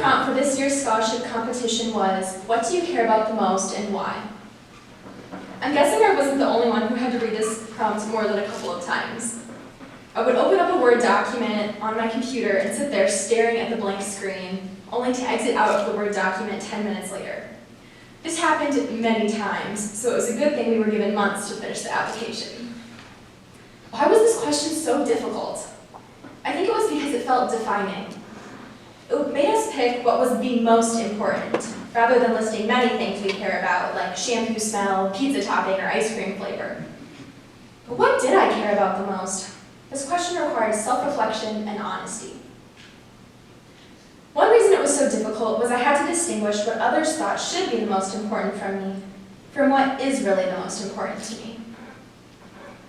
prompt for this year's scholarship competition was, what do you care about the most and why? I'm guessing I wasn't the only one who had to read this prompt more than a couple of times. I would open up a Word document on my computer and sit there staring at the blank screen, only to exit out of the Word document 10 minutes later. This happened many times, so it was a good thing we were given months to finish the application. Why was this question so difficult? I think it was because it felt defining. It made us pick what was the most important, rather than listing many things we care about, like shampoo smell, pizza topping, or ice cream flavor. But what did I care about the most? This question required self-reflection and honesty. One reason it was so difficult was I had to distinguish what others thought should be the most important from what is really the most important to me.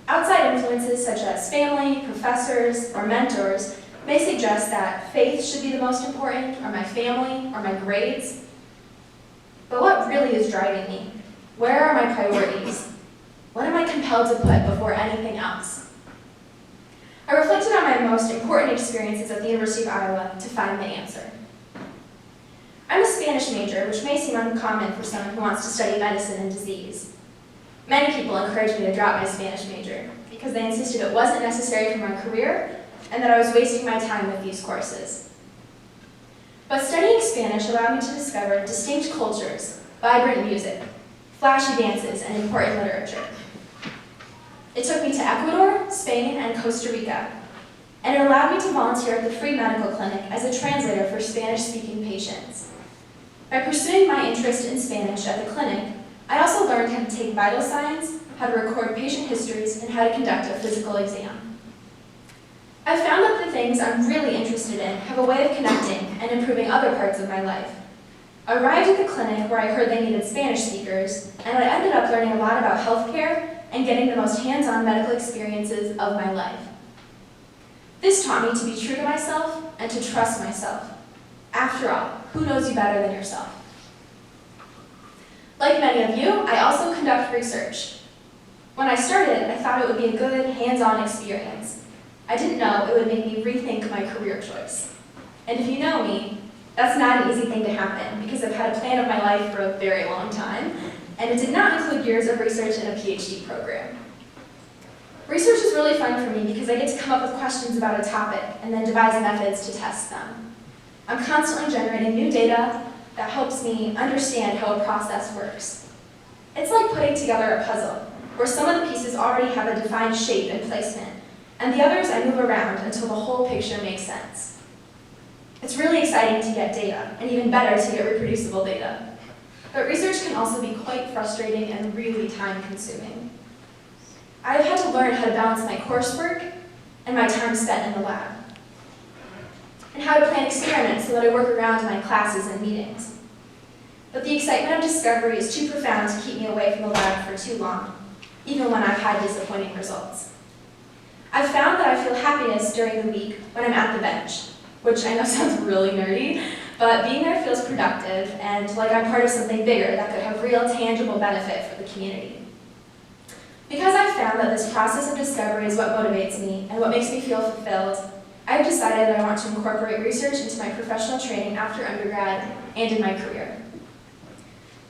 Outside influences such as family, professors, or mentors may suggest that faith should be the most important, or my family, or my grades. But what really is driving me? Where are my priorities? What am I compelled to put before anything else? I reflected on my most important experiences at the University of Iowa to find the answer. I'm a Spanish major, which may seem uncommon for someone who wants to study medicine and disease. Many people encouraged me to drop my Spanish major because they insisted it wasn't necessary for my career and that I was wasting my time with these courses. But studying Spanish allowed me to discover distinct cultures, vibrant music, flashy dances, and important literature. It took me to Ecuador, Spain, and Costa Rica, and it allowed me to volunteer at the Free Medical Clinic as a translator for Spanish-speaking patients. By pursuing my interest in Spanish at the clinic, I also learned how to take vital signs, how to record patient histories, and how to conduct a physical exam. I've found that the things I'm really interested in have a way of connecting and improving other parts of my life. I arrived at the clinic where I heard they needed Spanish speakers, and I ended up learning a lot about healthcare and getting the most hands-on medical experiences of my life. This taught me to be true to myself and to trust myself. After all, who knows you better than yourself? Like many of you, I also conduct research. When I started, I thought it would be a good, hands-on experience. I didn't know it would make me rethink my career choice. And if you know me, that's not an easy thing to happen because I've had a plan of my life for a very long time, and it did not include years of research in a PhD program. Research is really fun for me because I get to come up with questions about a topic and then devise methods to test them. I'm constantly generating new data that helps me understand how a process works. It's like putting together a puzzle, where some of the pieces already have a defined shape and placement, and the others I move around until the whole picture makes sense. It's really exciting to get data, and even better to get reproducible data. But research can also be quite frustrating and really time-consuming. I've had to learn how to balance my coursework and my time spent in the lab, and how to plan experiments so that I work around my classes and meetings. But the excitement of discovery is too profound to keep me away from the lab for too long, even when I've had disappointing results. I've found that I feel happiness during the week when I'm at the bench, which I know sounds really nerdy, but being there feels productive and like I'm part of something bigger that could have real tangible benefit for the community. Because I've found that this process of discovery is what motivates me and what makes me feel fulfilled, I've decided that I want to incorporate research into my professional training after undergrad and in my career.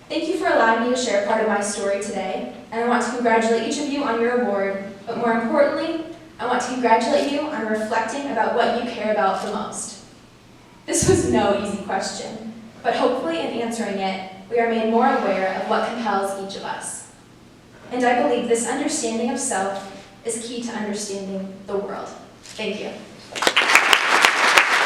Thank you for allowing me to share part of my story today, and I want to congratulate each of you on your award, but more importantly, I want to congratulate you on reflecting about what you care about the most. This was no easy question, but hopefully in answering it, we are made more aware of what compels each of us. And I believe this understanding of self is key to understanding the world. Thank you.